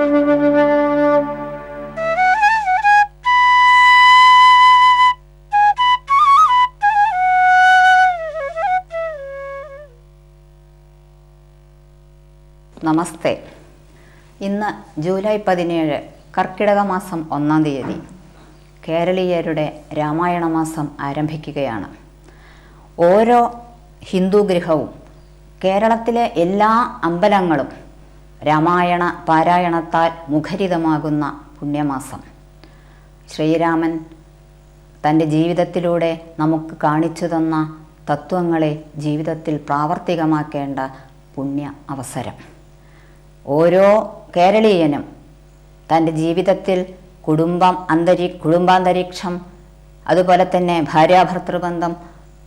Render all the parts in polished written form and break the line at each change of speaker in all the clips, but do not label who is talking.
നമസ്തേ. ഇന്ന് ജൂലൈ 17 കർക്കിടക മാസം 1-ാം തീയതി. കേരളീയരുടെ രാമായണ മാസം ആരംഭിക്കുകയാണ്. ഓരോ ഹിന്ദു ഗൃഹവും കേരളത്തിലെ എല്ലാ അമ്പലങ്ങളും രാമായണ പാരായണത്താൽ മുഖരിതമാകുന്ന പുണ്യമാസം. ശ്രീരാമൻ തൻ്റെ ജീവിതത്തിലൂടെ നമുക്ക് കാണിച്ചു തന്ന തത്വങ്ങളെ ജീവിതത്തിൽ പ്രാവർത്തികമാക്കേണ്ട പുണ്യ അവസരം. ഓരോ കേരളീയനും തൻ്റെ ജീവിതത്തിൽ കുടുംബാന്തരീക്ഷം, അതുപോലെ തന്നെ ഭാര്യാഭർത്തൃബന്ധം,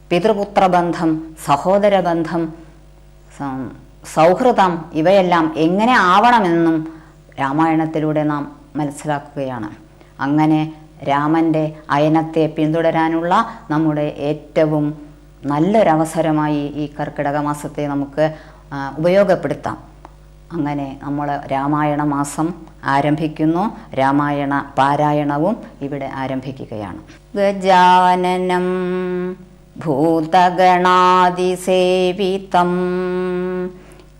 പിതൃപുത്രബന്ധം, സഹോദരബന്ധം, സൗഹൃദം ഇവയെല്ലാം എങ്ങനെ ആവണമെന്നും രാമായണത്തിലൂടെ നാം മനസ്സിലാക്കുകയാണ്. അങ്ങനെ രാമൻ്റെ അയനത്തെ പിന്തുടരാനുള്ള നമ്മുടെ ഏറ്റവും നല്ലൊരവസരമായി ഈ കർക്കിടക മാസത്തെ നമുക്ക് ഉപയോഗപ്പെടുത്താം. അങ്ങനെ നമ്മൾ രാമായണ മാസം ആരംഭിക്കുന്നു. രാമായണ പാരായണവും ഇവിടെ ആരംഭിക്കുകയാണ്. ഗജാനനം ഭൂതഗണാതിസേവിതം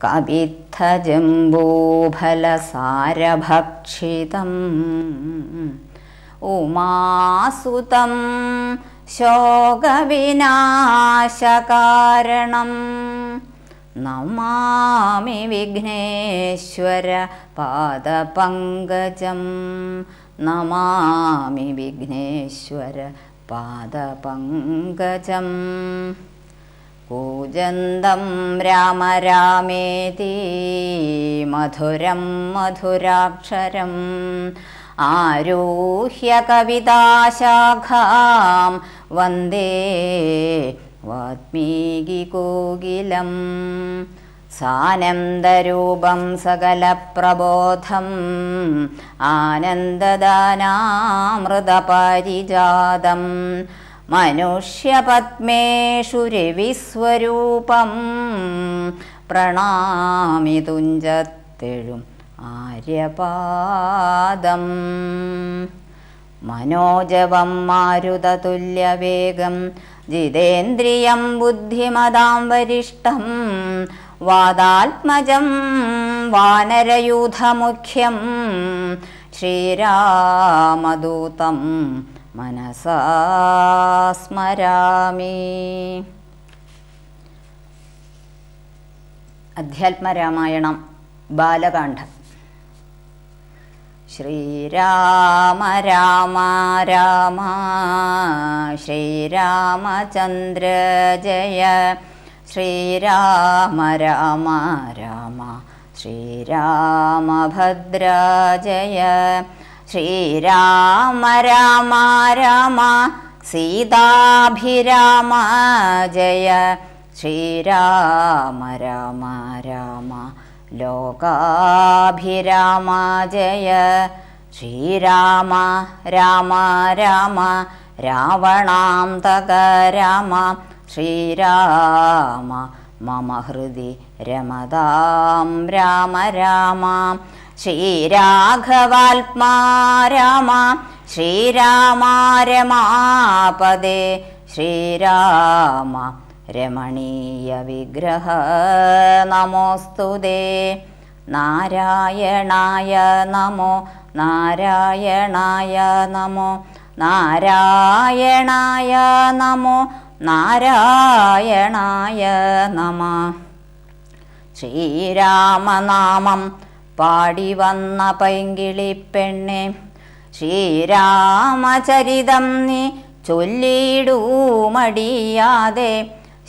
കവിത്തജംബൂഫലസാരഭക്ഷിതം ഉമാസുതം ശോകവിനാശകാരണം നമാമി വിഘ്നേശ്വര പാദപങ്കജം. നമാമി വിഘ്നേശ്വര പാദപങ്കജം. കൂജന്തം രാമ രാമേതി മധുരം മധുരാക്ഷരം ആരുഹ്യ കവിതാശാഖാം വന്ദേ വാത്മീകികോകിലം. സാനന്ദരൂപം സകലപ്രബോധം ആനന്ദദാനാമൃതപാരിജാതം മനുഷ്യപത്മേഷു രവിസ്വരൂപം പ്രണാമി തുഞ്ചത്തെഴും ആര്യപാദം. മനോജവം മാരുതതുല്യവേഗം ജിതേന്ദ്രിയം ബുദ്ധിമതാം വരിഷ്ഠം വാദാത്മജം വാനരയൂഥമുഖ്യം ശ്രീരാമദൂതം മനസാ സ്മരാമി. അധ്യാത്മരാമായണം ബാലകാണ്ഡം. ശ്രീരാമ രാമ രാമ ശ്രീരാമചന്ദ്ര ജയ. ശ്രീരാമ രാമ രാമ ശ്രീരാമഭദ്ര ജയ. ശ്രീരാമ രാമ രാമ സീതാഭിരാമ ജയ. ശ്രീരാമ രാമ രാമ ലോകാഭിരാമ ജയ. ശ്രീരാമ രാമ രാമ രാവണാന്തക രാമ. ശ്രീരാമ മമ ഹൃദി രമതാം രാമ രാമ. ശ്രീരാഘവാത്മാ രാമ ശ്രീരാമ രമാപദേ. ശ്രീരാമ രമണീയ വിഗ്രഹ നമോസ്തുതേ. നാരായണായ നമോ നാരായണായ നമോ നാരായണായ നമോ നാരായണായ നമഃ. ശ്രീരാമനാമം പാടി വന്ന പൈങ്കിളിപ്പെണ്ണെ ശ്രീരാമചരിതം നീ ചൊല്ലിടൂ മടിയാതെ.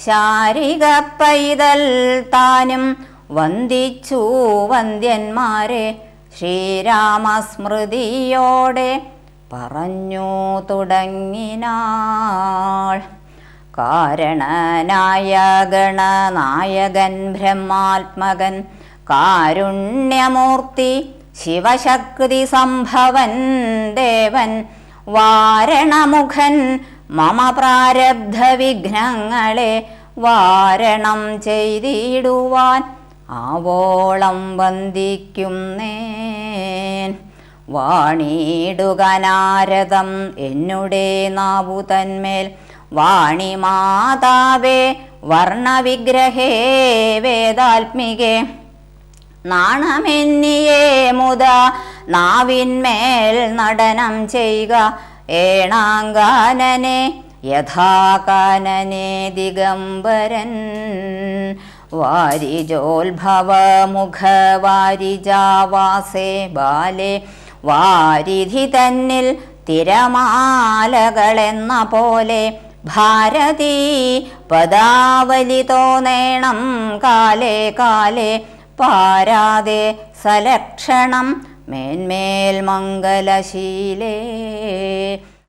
ശാരിക പൈതൽ താനും വന്ദിച്ചു വന്ദ്യന്മാരെ ശ്രീരാമസ്മൃതിയോടെ പറഞ്ഞു തുടങ്ങിനാൾ. കാരണനായ ഗണനായകൻ ബ്രഹ്മാത്മകൻ കാരുണ്യമൂർത്തി ശിവശക്തി സംഭവൻ ദേവൻ വാരണമുഖൻ മമ പ്രാരബ്ധ വിഘ്നങ്ങളെ വാരണം ചെയ്തിടുവാൻ ആവോളം വന്ദിക്കുന്നേ. വാണിടുക നാരദം എന്നുടെ നാവു തന്മേൽ. വാണി മാതാവേ വർണ്ണവിഗ്രഹേ വേദാത്മികേ, നാണമെന്നിയേ മുതാ നാവിന്മേൽ നടനം ചെയ്യുക. ഏണാങ്കാനനെ യഥാകാനനെ ദിഗംബരൻ, വാരിജോത്ഭവ മുഖവാരിജാവാസേ ബാലെ, വാരിധി തന്നിൽ തിരമാലകളെന്ന പോലെ. ഭാരതീ പദാവലി തോന്നേണം കാലേ കാലേ, പാരാതെ സലക്ഷണം മേന്മേൽ മംഗലശീലേ.